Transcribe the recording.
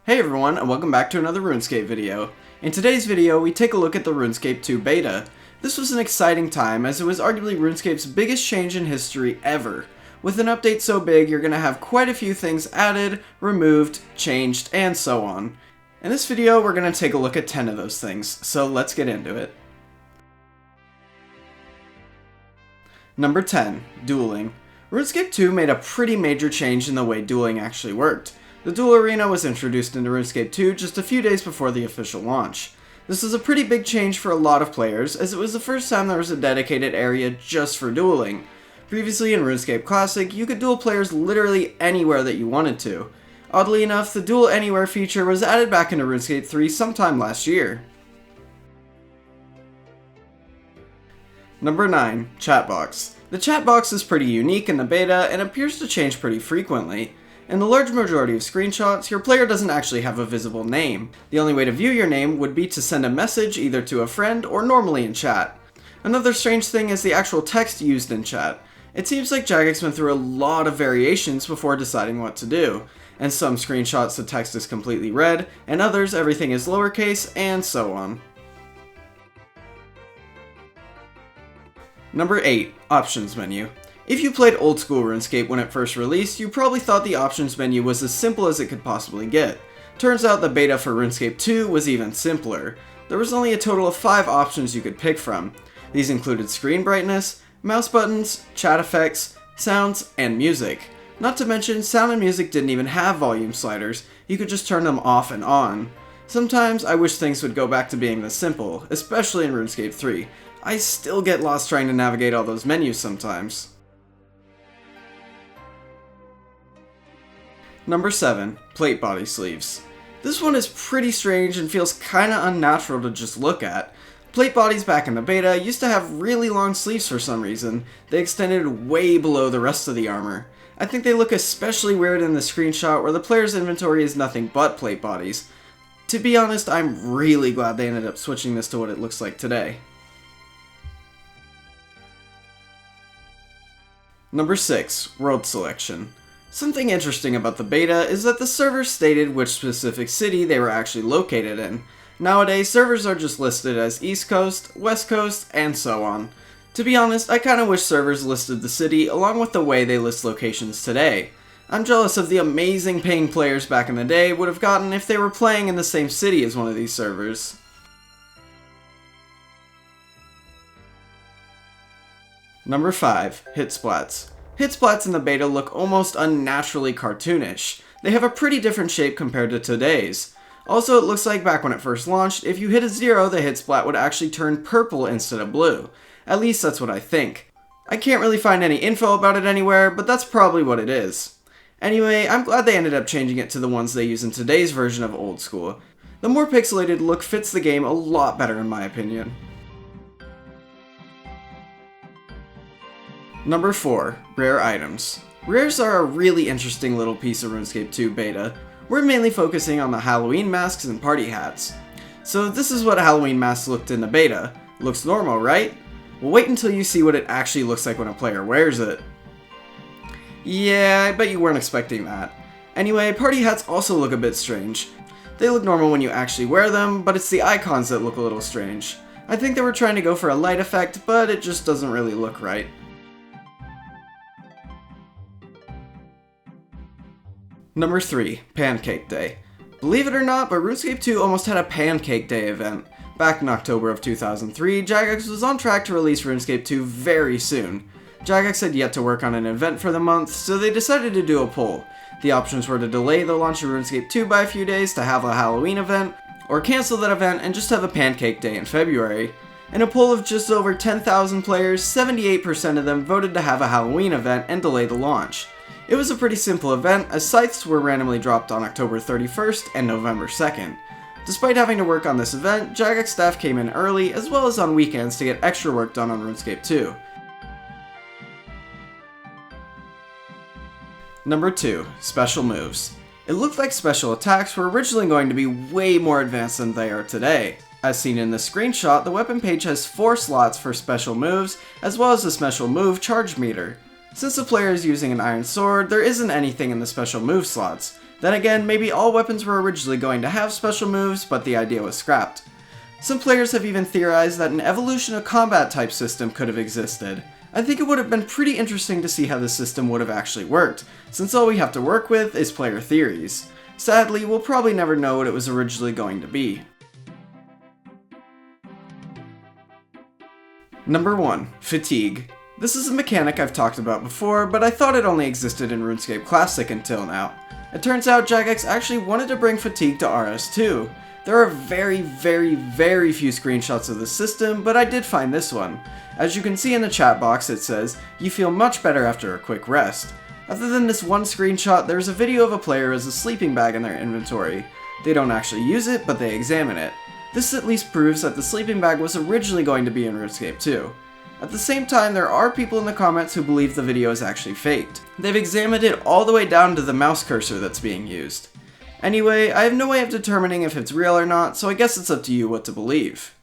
Hey everyone, and welcome back to another RuneScape video. In today's video, we take a look at the RuneScape 2 beta. This was an exciting time, as it was arguably RuneScape's biggest change in history ever. With an update so big, you're going to have quite a few things added, removed, changed, and so on. In this video, we're going to take a look at 10 of those things, so let's get into it. Number 10. Dueling. RuneScape 2 made a pretty major change in the way dueling actually worked. The Duel Arena was introduced into RuneScape 2 just a few days before the official launch. This is a pretty big change for a lot of players, as it was the first time there was a dedicated area just for dueling. Previously in RuneScape Classic, you could duel players literally anywhere that you wanted to. Oddly enough, the Duel Anywhere feature was added back into RuneScape 3 sometime last year. Number 9. Chatbox. The chatbox is pretty unique in the beta and appears to change pretty frequently. In the large majority of screenshots, your player doesn't actually have a visible name. The only way to view your name would be to send a message either to a friend or normally in chat. Another strange thing is the actual text used in chat. It seems like Jagex went through a lot of variations before deciding what to do. In some screenshots the text is completely red, and others everything is lowercase, and so on. Number 8. Options menu. If you played old school RuneScape when it first released, you probably thought the options menu was as simple as it could possibly get. Turns out the beta for RuneScape 2 was even simpler. There was only a total of 5 options you could pick from. These included screen brightness, mouse buttons, chat effects, sounds, and music. Not to mention, sound and music didn't even have volume sliders, you could just turn them off and on. Sometimes I wish things would go back to being this simple, especially in RuneScape 3. I still get lost trying to navigate all those menus sometimes. Number 7. Platebody Sleeves. This one is pretty strange and feels kinda unnatural to just look at. Plate bodies back in the beta used to have really long sleeves for some reason. They extended way below the rest of the armor. I think they look especially weird in the screenshot where the player's inventory is nothing but plate bodies. To be honest, I'm really glad they ended up switching this to what it looks like today. Number 6. World Selection. Something interesting about the beta is that the servers stated which specific city they were actually located in. Nowadays, servers are just listed as East Coast, West Coast, and so on. To be honest, I kinda wish servers listed the city along with the way they list locations today. I'm jealous of the amazing paying players back in the day would have gotten if they were playing in the same city as one of these servers. Number 5. Hitsplats. Hitsplats in the beta look almost unnaturally cartoonish. They have a pretty different shape compared to today's. Also, it looks like back when it first launched, if you hit a 0, the hitsplat would actually turn purple instead of blue. At least that's what I think. I can't really find any info about it anywhere, but that's probably what it is. Anyway, I'm glad they ended up changing it to the ones they use in today's version of Old School. The more pixelated look fits the game a lot better in my opinion. Number 4. Rare items. Rares are a really interesting little piece of RuneScape 2 beta. We're mainly focusing on the Halloween masks and party hats. So this is what a Halloween mask looked in the beta. Looks normal, right? Well, wait until you see what it actually looks like when a player wears it. Yeah, I bet you weren't expecting that. Anyway, party hats also look a bit strange. They look normal when you actually wear them, but it's the icons that look a little strange. I think they were trying to go for a light effect, but it just doesn't really look right. Number 3. Pancake Day. Believe it or not, but RuneScape 2 almost had a Pancake Day event. Back in October of 2003, Jagex was on track to release RuneScape 2 very soon. Jagex had yet to work on an event for the month, so they decided to do a poll. The options were to delay the launch of RuneScape 2 by a few days to have a Halloween event, or cancel that event and just have a Pancake Day in February. In a poll of just over 10,000 players, 78% of them voted to have a Halloween event and delay the launch. It was a pretty simple event, as scythes were randomly dropped on October 31st and November 2nd. Despite having to work on this event, Jagex staff came in early as well as on weekends to get extra work done on RuneScape 2. Number 2. Special moves. It looked like special attacks were originally going to be way more advanced than they are today. As seen in this screenshot, the weapon page has 4 slots for special moves, as well as a special move charge meter. Since the player is using an iron sword, there isn't anything in the special move slots. Then again, maybe all weapons were originally going to have special moves, but the idea was scrapped. Some players have even theorized that an evolution of combat type system could have existed. I think it would have been pretty interesting to see how the system would have actually worked, since all we have to work with is player theories. Sadly, we'll probably never know what it was originally going to be. Number 1. Fatigue. This is a mechanic I've talked about before, but I thought it only existed in RuneScape Classic until now. It turns out Jagex actually wanted to bring Fatigue to RS2. There are very few screenshots of the system, but I did find this one. As you can see in the chat box, it says, "You feel much better after a quick rest." Other than this one screenshot, there's a video of a player as a sleeping bag in their inventory. They don't actually use it, but they examine it. This at least proves that the sleeping bag was originally going to be in RuneScape 2. At the same time, there are people in the comments who believe the video is actually faked. They've examined it all the way down to the mouse cursor that's being used. Anyway, I have no way of determining if it's real or not, so I guess it's up to you what to believe.